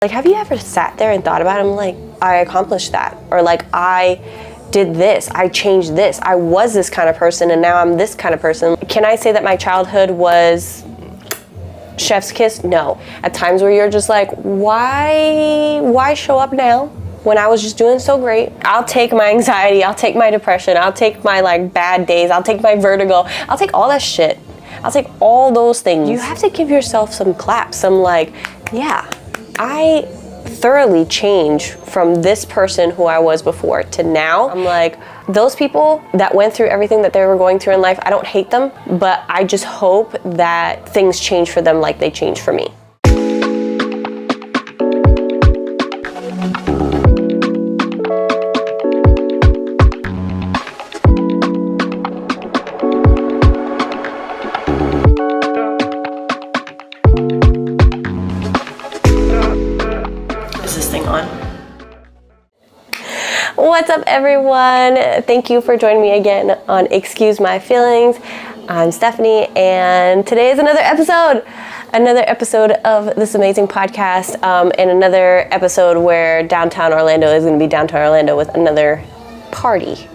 Like, have you ever sat there and thought about it? I'm like, I accomplished that. Or like, I did this, I changed this. I was this kind of person and now I'm this kind of person. Can I say that my childhood was chef's kiss? No. At times where you're just like, why show up now when I was just doing so great? I'll take my anxiety, I'll take my depression, I'll take my like bad days, I'll take my vertigo, I'll take all that shit. I'll take all those things. You have to give yourself some claps, some like, yeah, I thoroughly changed from this person who I was before to now. I'm like, those people that went through everything that they were going through in life, I don't hate them, but I just hope that things change for them like they changed for me. What's up, everyone? Thank you for joining me again on Excuse My Feelings. I'm Stephanie, and today is another episode of this amazing podcast, and another episode where downtown Orlando is going to be downtown Orlando with another party.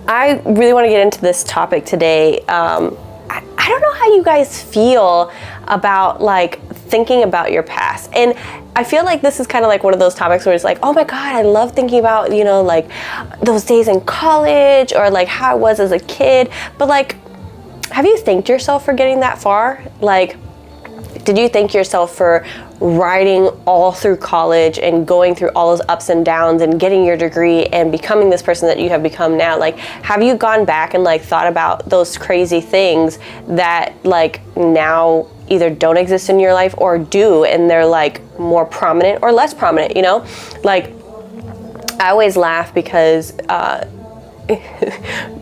I really want to get into this topic today. I don't know how you guys feel about like thinking about your past, and I feel like this is kind of like one of those topics where it's like, oh my God, I love thinking about, you know, like those days in college or like how I was as a kid. But like, have you thanked yourself for getting that far? Like, did you thank yourself for riding all through college and going through all those ups and downs and getting your degree and becoming this person that you have become now? Like, have you gone back and like thought about those crazy things that like now either don't exist in your life or do, and they're like more prominent or less prominent, you know? Like, I always laugh because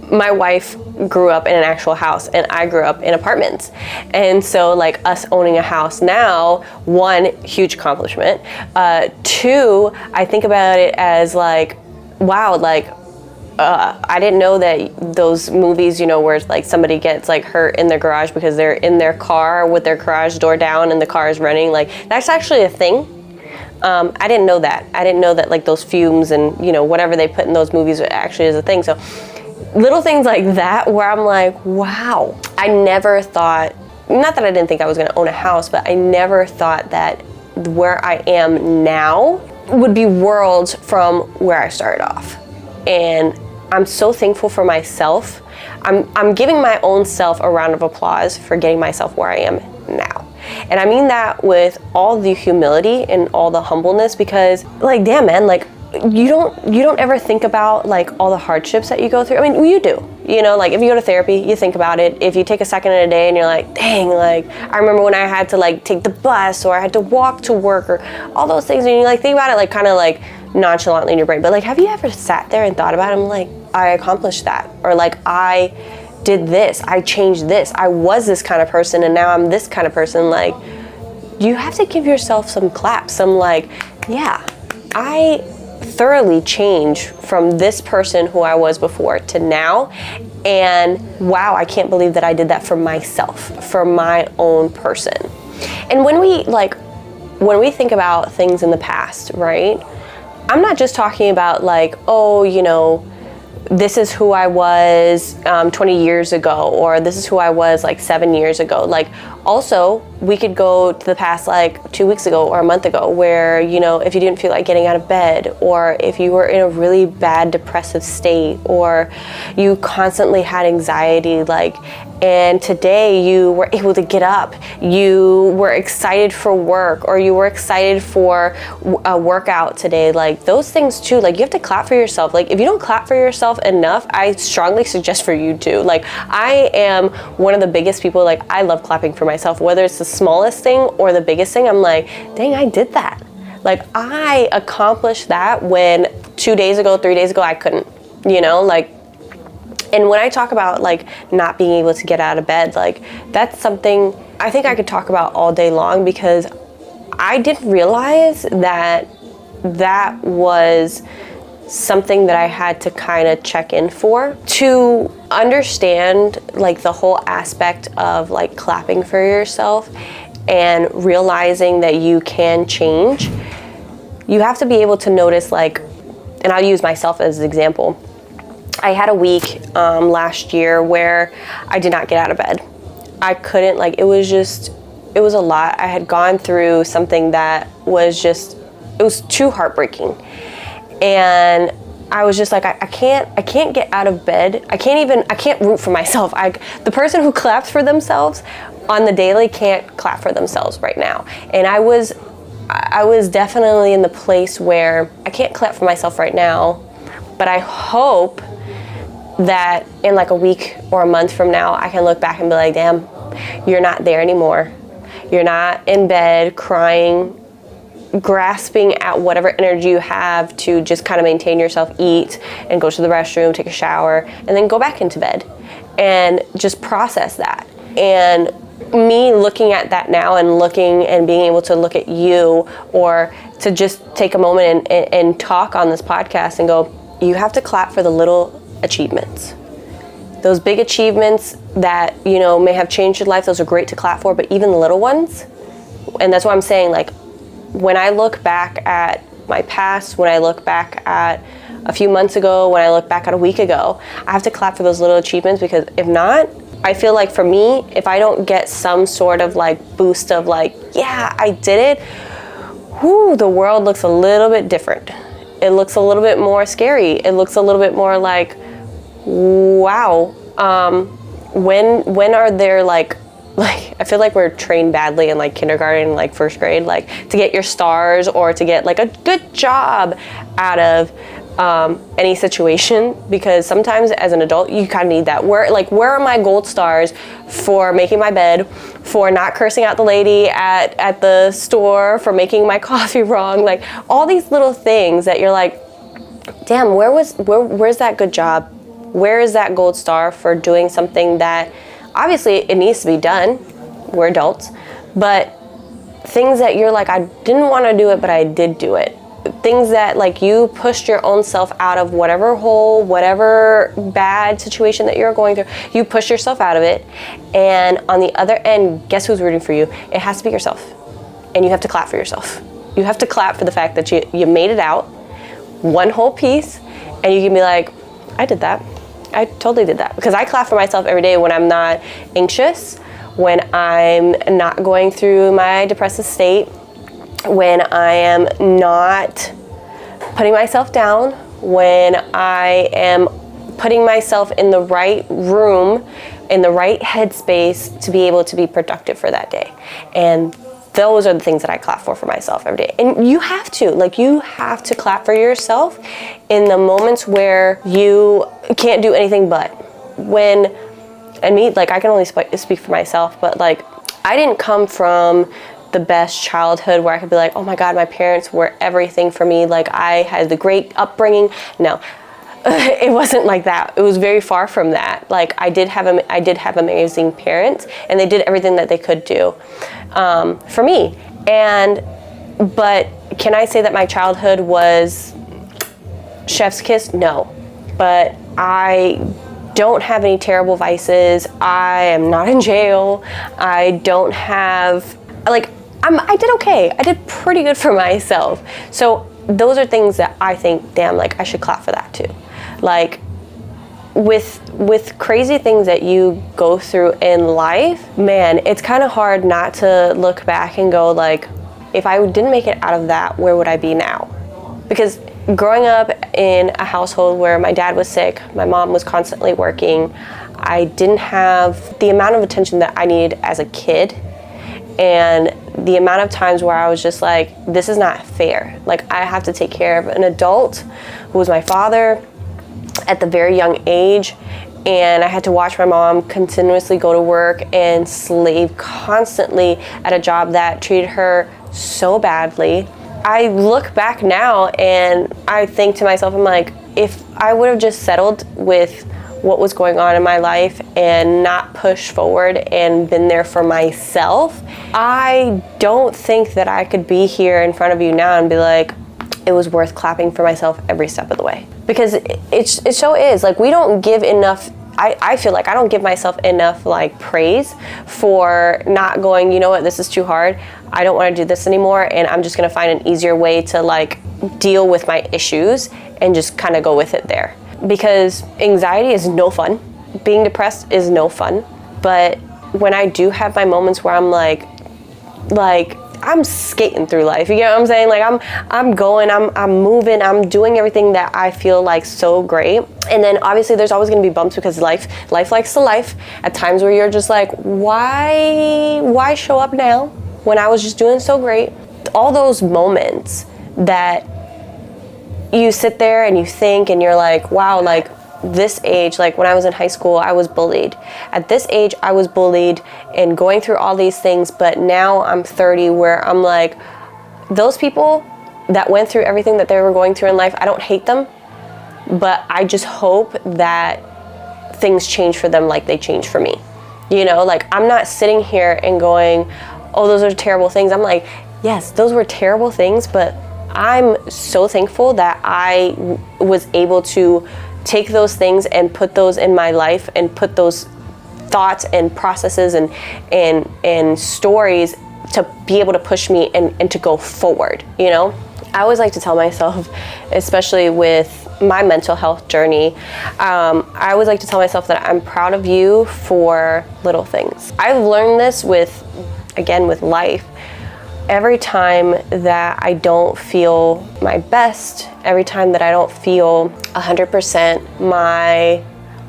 my wife grew up in an actual house and I grew up in apartments. And so like us owning a house now, one, huge accomplishment. Two, I think about it as like, wow, like, I didn't know that those movies, you know, where like somebody gets like hurt in their garage because they're in their car with their garage door down and the car is running, like that's actually a thing. I didn't know that. I didn't know that like those fumes and, you know, whatever they put in those movies actually is a thing. So little things like that where I'm like, wow, I never thought, not that I didn't think I was going to own a house, but I never thought that where I am now would be worlds from where I started off. And I'm so thankful for myself. I'm giving my own self a round of applause for getting myself where I am now. And I mean that with all the humility and all the humbleness, because like, damn man, like you don't ever think about like all the hardships that you go through. I mean, you do, you know, like if you go to therapy, you think about it. If you take a second in a day and you're like, dang, like I remember when I had to like take the bus or I had to walk to work or all those things, and you like think about it like kind of like nonchalantly in your brain. But like, have you ever sat there and thought about it? I'm like, I accomplished that, or like I did this, I changed this, I was this kind of person and now I'm this kind of person. Like, you have to give yourself some claps, some like, yeah, I thoroughly changed from this person who I was before to now, and wow, I can't believe that I did that for myself, for my own person. And when we think about things in the past, right, I'm not just talking about like, oh, you know, this is who I was 20 years ago, or this is who I was like 7 years ago. Like, also, we could go to the past like 2 weeks ago or a month ago where, you know, if you didn't feel like getting out of bed, or if you were in a really bad depressive state, or you constantly had anxiety, like, and today you were able to get up, you were excited for work, or you were excited for a workout today. Like, those things too, like, you have to clap for yourself. Like, if you don't clap for yourself enough, I strongly suggest for you to. Like, I am one of the biggest people, like, I love clapping for myself, whether it's the smallest thing or the biggest thing. I'm like, dang, I did that. Like, I accomplished that when 2 days ago, 3 days ago, I couldn't, you know, like. And when I talk about like not being able to get out of bed, like that's something I think I could talk about all day long, because I didn't realize that that was something that I had to kind of check in for, to understand like the whole aspect of like clapping for yourself. and realizing that you can change, you have to be able to notice, like, and I'll use myself as an example. I had a week last year where I did not get out of bed. I couldn't, like, it was a lot. I had gone through something that was it was too heartbreaking. And I was just like, I can't get out of bed. I can't root for myself. The person who claps for themselves on the daily can't clap for themselves right now. And I was definitely in the place where I can't clap for myself right now, but I hope that in like a week or a month from now, I can look back and be like, damn, you're not there anymore. You're not in bed crying, grasping at whatever energy you have to just kind of maintain yourself, eat, and go to the restroom, take a shower, and then go back into bed and just process that. And me looking at that now and looking and being able to look at you, or to just take a moment and talk on this podcast and go, you have to clap for the little achievements. Those big achievements that, you know, may have changed your life, those are great to clap for, but even the little ones, and that's what I'm saying, like, when I look back at my past, when I look back at a few months ago, when I look back at a week ago, I have to clap for those little achievements, because if not, I feel like for me, if I don't get some sort of like boost of like, yeah, I did it, the world looks a little bit different. It looks a little bit more scary. It looks a little bit more like, wow, when are there like I feel like we're trained badly in like kindergarten, like first grade, like to get your stars or to get like a good job out of any situation, because sometimes as an adult you kind of need that. Where are my gold stars for making my bed, for not cursing out the lady at the store, for making my coffee wrong, like all these little things that you're like, damn, where's that good job? Where is that gold star for doing something that obviously it needs to be done? We're adults, but things that you're like, I didn't want to do it, but I did do it. Things that like you pushed your own self out of whatever hole, whatever bad situation that you're going through, you pushed yourself out of it. And on the other end, guess who's rooting for you? It has to be yourself. And you have to clap for yourself. You have to clap for the fact that you made it out, one whole piece, and you can be like, I did that. I totally did that. Because I clap for myself every day when I'm not anxious, when I'm not going through my depressive state, when I am not putting myself down, when I am putting myself in the right room, in the right headspace to be able to be productive for that day. And those are the things that I clap for myself every day. And you have to clap for yourself in the moments where you can't do anything but. And me, like, I can only speak for myself, but like, I didn't come from the best childhood where I could be like, oh my God, my parents were everything for me. Like, I had the great upbringing. No, it wasn't like that. It was very far from that. Like, I did have amazing parents, and they did everything that they could do for me. But can I say that my childhood was chef's kiss? No, but I don't have any terrible vices. I am not in jail. I don't have, like, I did okay. I did pretty good for myself. So those are things that I think, damn, like, I should clap for that too. Like, with crazy things that you go through in life, man, it's kind of hard not to look back and go like, if I didn't make it out of that, where would I be now? Because growing up in a household where my dad was sick, my mom was constantly working, I didn't have the amount of attention that I needed as a kid. And the amount of times where I was just like, this is not fair. Like, I have to take care of an adult who was my father at the very young age, and I had to watch my mom continuously go to work and slave constantly at a job that treated her so badly. I look back now and I think to myself, I'm like, if I would have just settled with what was going on in my life and not pushed forward and been there for myself, I don't think that I could be here in front of you now and be like, it was worth clapping for myself every step of the way. Because it so is. Like, we don't give enough I feel like I don't give myself enough like praise for not going, you know what, this is too hard. I don't want to do this anymore, and I'm just going to find an easier way to like deal with my issues and just kind of go with it there. Because anxiety is no fun. Being depressed is no fun. But when I do have my moments where I'm like I'm skating through life, you get what I'm saying? Like I'm going, I'm moving, I'm doing everything that I feel like so great. And then obviously there's always gonna be bumps because life likes to life. At times where you're just like, why show up now when I was just doing so great? All those moments that you sit there and you think and you're like, wow, like this age, like when I was in high school, I was bullied. At this age, I was bullied and going through all these things, but now I'm 30 where I'm like, those people that went through everything that they were going through in life, I don't hate them, but I just hope that things change for them like they changed for me. You know, like I'm not sitting here and going, oh, those are terrible things. I'm like, yes, those were terrible things, but I'm so thankful that I was able to take those things and put those in my life and put those thoughts and processes and stories to be able to push me and to go forward, you know? I always like to tell myself, especially with my mental health journey, I always like to tell myself that I'm proud of you for little things. I've learned this with life. Every time that I don't feel my best, every time that I don't feel 100% my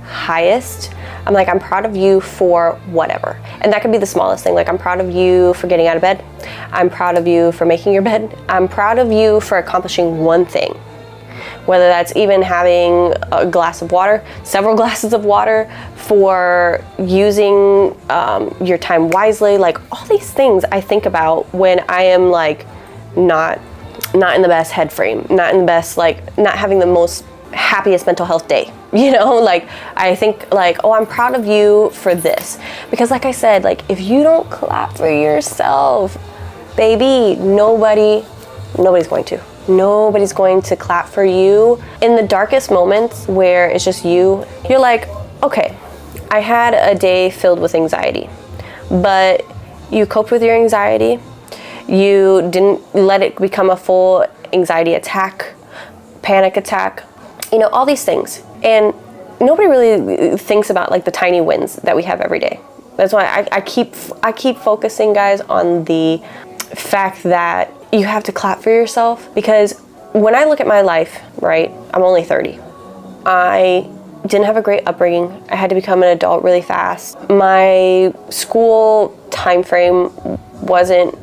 highest, I'm like, I'm proud of you for whatever. And that could be the smallest thing. Like, I'm proud of you for getting out of bed. I'm proud of you for making your bed. I'm proud of you for accomplishing one thing. Whether that's even having a glass of water, several glasses of water, for using your time wisely, like all these things I think about when I am like not in the best head frame, not in the best, like not having the most happiest mental health day, you know? Like I think like, oh, I'm proud of you for this. Because like I said, like if you don't clap for yourself, baby, nobody's going to. Nobody's going to clap for you. In the darkest moments where it's just you're like, okay, I had a day filled with anxiety, but you coped with your anxiety. You didn't let it become a full anxiety attack, panic attack, you know, all these things. And nobody really thinks about like the tiny wins that we have every day. That's why I keep focusing, guys, on the fact that you have to clap for yourself. Because when I look at my life, right, I'm only 30. I didn't have a great upbringing. I had to become an adult really fast. My school time frame wasn't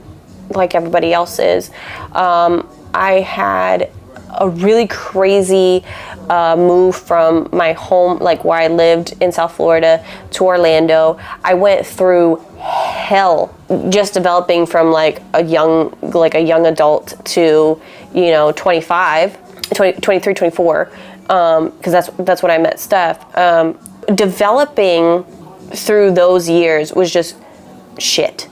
like everybody else's. I had a really crazy move from my home, like where I lived in South Florida, to Orlando. I went through hell just developing from like a young adult to, you know, 23, 24, because that's when I met Steph. Developing through those years was just shit.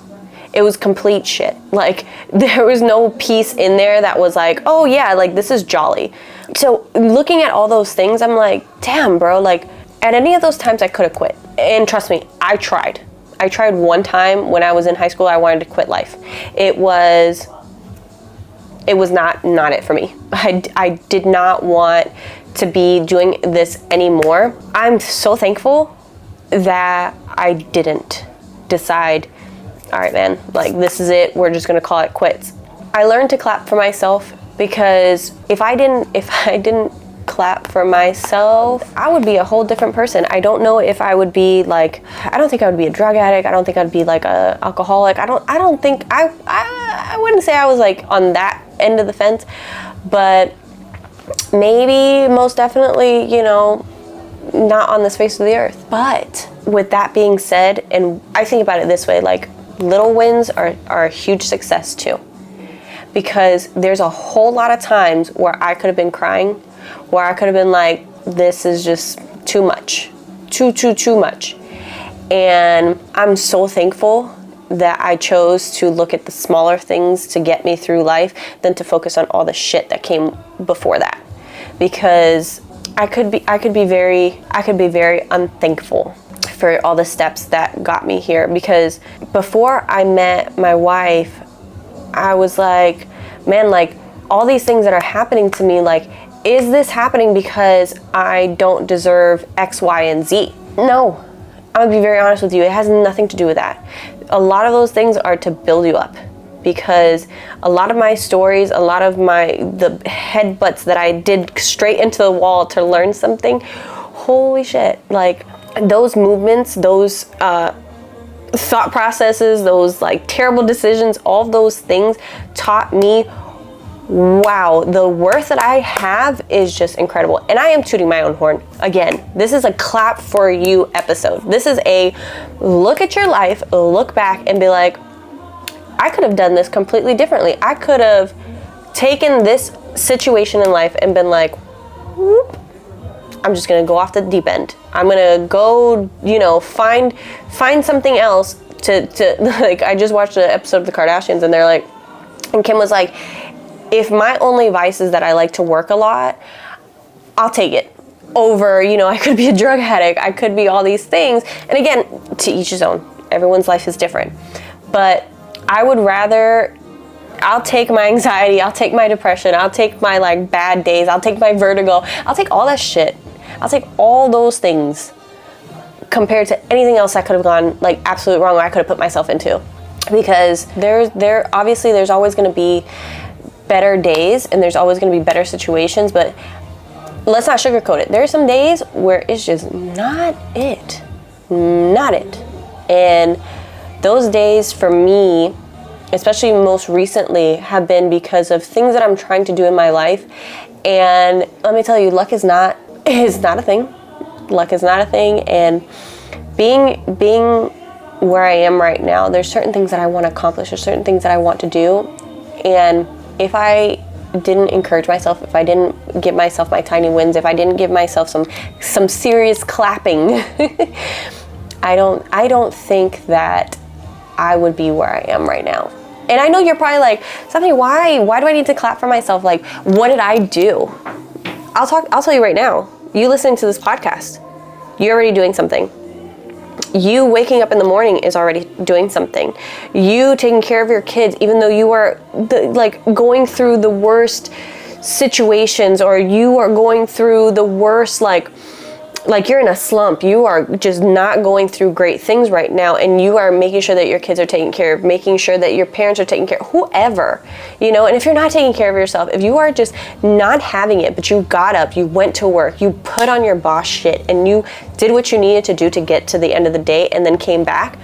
It was complete shit. Like there was no piece in there that was like, oh yeah, like this is jolly. So looking at all those things, I'm like, damn, bro, like at any of those times I could have quit. And trust me, I tried one time when I was in high school. I wanted to quit life. It was not it for me. I did not want to be doing this anymore. I'm so thankful that I didn't decide, all right, man, like this is it. We're just gonna call it quits. I learned to clap for myself, because if I didn't clap for myself, I would be a whole different person. I don't know if I would be like, I don't think I would be a drug addict. I don't think I'd be like a alcoholic. I don't think I wouldn't say I was like on that end of the fence, but maybe most definitely, you know, not on this face of the earth. But with that being said, and I think about it this way, like little wins are a huge success too, because there's a whole lot of times where I could have been crying, where I could have been like, this is just too much, too much. And I'm so thankful that I chose to look at the smaller things to get me through life than to focus on all the shit that came before that. Because I could be very unthankful for all the steps that got me here, because before I met my wife, I was like, man, like all these things that are happening to me, like, is this happening because I don't deserve X, Y, and Z? No, I'm gonna be very honest with you. It has nothing to do with that. A lot of those things are to build you up, because a lot of my stories, a lot of the headbutts that I did straight into the wall to learn something, holy shit, like those movements, those thought processes, those like terrible decisions, all of those things taught me, wow, the worth that I have is just incredible. And I am tooting my own horn. Again, this is a clap for you episode. This is a look at your life, look back and be like, I could have done this completely differently. I could have taken this situation in life and been like, whoop, I'm just gonna go off the deep end. I'm gonna go, find something else to like, I just watched an episode of the Kardashians and they're like, and Kim was like, if my only vice is that I like to work a lot, I'll take it over, I could be a drug addict, I could be all these things. And again, to each his own. Everyone's life is different. But I would rather, I'll take my anxiety, I'll take my depression, I'll take my like bad days, I'll take my vertigo, I'll take all that shit. I'll take all those things compared to anything else that could have gone like absolutely wrong or I could have put myself into. Because obviously there's always gonna be better days and there's always going to be better situations, but let's not sugarcoat it. There are some days where it's just not it. And those days for me, especially most recently, have been because of things that I'm trying to do in my life. And let me tell you, luck is not a thing. Luck is not a thing. And being where I am right now, there's certain things that I want to accomplish, there's certain things that I want to do. And if I didn't encourage myself, if I didn't give myself my tiny wins, if I didn't give myself some serious clapping, I don't think that I would be where I am right now. And I know you're probably like, Stephanie, why do I need to clap for myself? Like, what did I do? I'll tell you right now, you listening to this podcast, you're already doing something. You waking up in the morning is already doing something. You taking care of your kids, even though you are going through the worst situations, or you are going through the worst, like you're in a slump. You are just not going through great things right now, and you are making sure that your kids are taken care of, making sure that your parents are taken care of, whoever, and if you're not taking care of yourself, if you are just not having it, but you got up, you went to work, you put on your boss shit, and you did what you needed to do to get to the end of the day and then came back,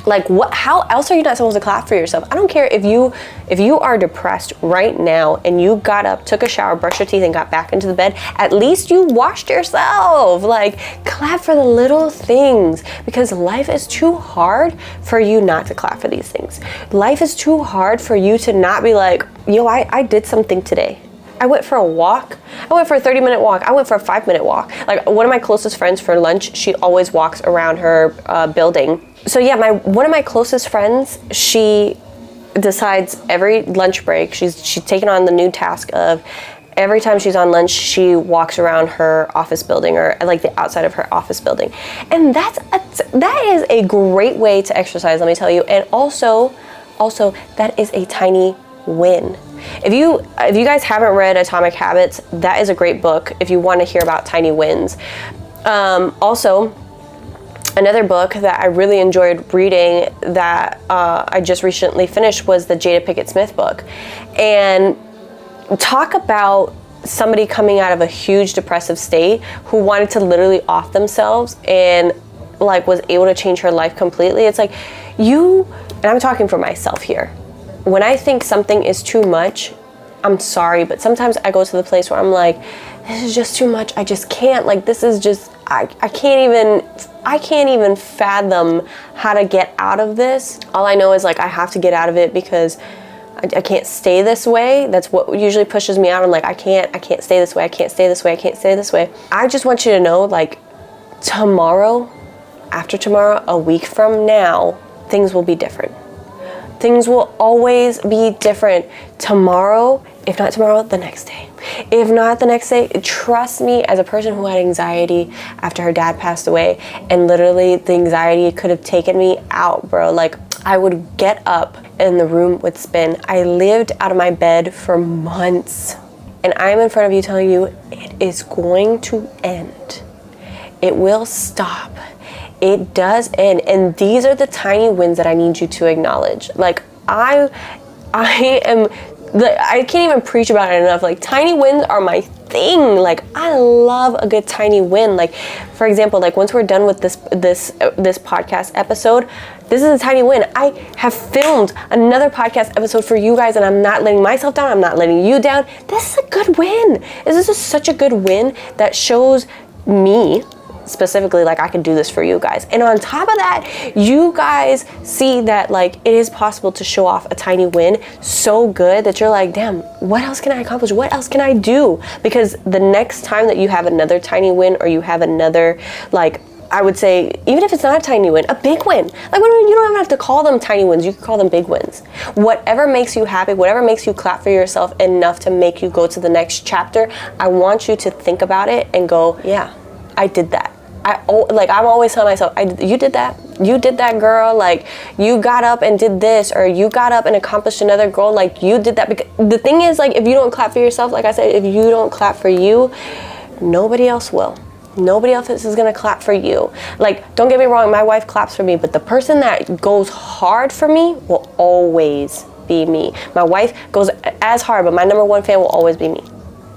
like how else are you not supposed to clap for yourself? I don't care if you are depressed right now and you got up, took a shower, brushed your teeth and got back into the bed, at least you washed yourself. Like, clap for the little things, because life is too hard for you not to clap for these things. Life is too hard for you to not be like, yo, I did something today. I went for a walk. I went for a 30-minute walk. I went for a 5-minute walk. Like, one of my closest friends for lunch, she always walks around her building. So yeah, one of my closest friends, she decides every lunch break, she's taken on the new task of every time she's on lunch, she walks around her office building, or like the outside of her office building. And that is a great way to exercise, let me tell you. And also that is a tiny win. If you guys haven't read Atomic Habits, that is a great book if you want to hear about tiny wins. Also, another book that I really enjoyed reading that I just recently finished was the Jada Pinkett Smith book. And talk about somebody coming out of a huge depressive state who wanted to literally off themselves and like was able to change her life completely. It's like and I'm talking for myself here. When I think something is too much, I'm sorry, but sometimes I go to the place where I'm like, this is just too much. I just can't, like, this is just, I can't even fathom how to get out of this. All I know is like, I have to get out of it because I can't stay this way. That's what usually pushes me out. I'm like, I can't stay this way. I can't stay this way. I can't stay this way. I just want you to know, like, tomorrow, after tomorrow, a week from now, things will be different. Things will always be different. Tomorrow, if not tomorrow, the next day. If not the next day, trust me, as a person who had anxiety after her dad passed away, and literally the anxiety could have taken me out, bro. Like, I would get up and the room would spin. I lived out of my bed for months. And I'm in front of you telling you it is going to end. It will stop. It does end. And these are the tiny wins that I need you to acknowledge. Like, I can't even preach about it enough. Like, tiny wins are my thing. Like, I love a good tiny win. Like, for example, like, once we're done with this podcast episode, this is a tiny win. I have filmed another podcast episode for you guys, and I'm not letting myself down. I'm not letting you down. This is a good win. This is such a good win that shows me specifically, like, I can do this for you guys. And on top of that, you guys see that, like, it is possible to show off a tiny win so good that you're like, damn, what else can I accomplish? What else can I do? Because the next time that you have another tiny win, or you have another, like, I would say, even if it's not a tiny win, a big win. Like, you don't even have to call them tiny wins. You can call them big wins. Whatever makes you happy, whatever makes you clap for yourself enough to make you go to the next chapter, I want you to think about it and go, yeah, I did that. I'm always telling myself, you did that, girl. Like, you got up and did this, or you got up and accomplished another goal. Like, you did that. Because the thing is, like, if you don't clap for yourself, like I said, if you don't clap for you, nobody else will. Nobody else is gonna clap for you. Like, don't get me wrong, my wife claps for me, but the person that goes hard for me will always be me. My wife goes as hard, but my number one fan will always be me.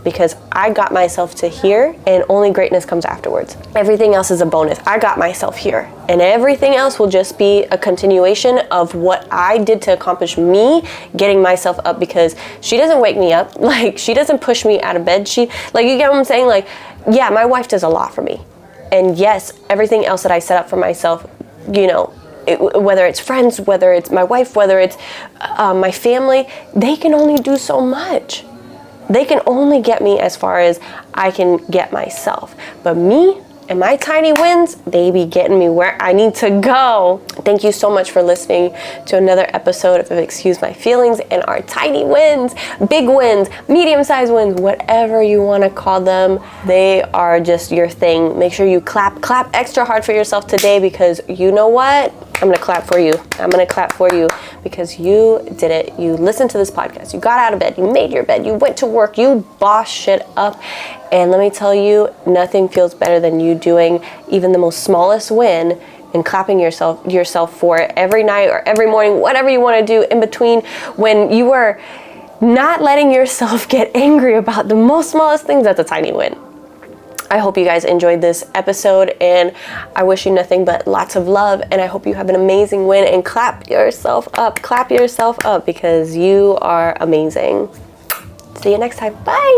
Because I got myself to here, and only greatness comes afterwards. Everything else is a bonus. I got myself here, and everything else will just be a continuation of what I did to accomplish me getting myself up, because she doesn't wake me up. Like, she doesn't push me out of bed. You get what I'm saying? Like, yeah, my wife does a lot for me. And yes, everything else that I set up for myself, whether it's friends, whether it's my wife, whether it's my family, they can only do so much. They can only get me as far as I can get myself. But me and my tiny wins, they be getting me where I need to go. Thank you so much for listening to another episode of Excuse My Feelings and our tiny wins, big wins, medium-sized wins, whatever you want to call them. They are just your thing. Make sure you clap extra hard for yourself today, because you know what? I'm going to clap for you. I'm going to clap for you because you did it. You listened to this podcast. You got out of bed. You made your bed. You went to work. You bossed shit up. And let me tell you, nothing feels better than you doing even the most smallest win and clapping yourself for it every night or every morning, whatever you want to do in between, when you are not letting yourself get angry about the most smallest things. That's a tiny win. I hope you guys enjoyed this episode, and I wish you nothing but lots of love, and I hope you have an amazing win, and clap yourself up because you are amazing. See you next time. Bye.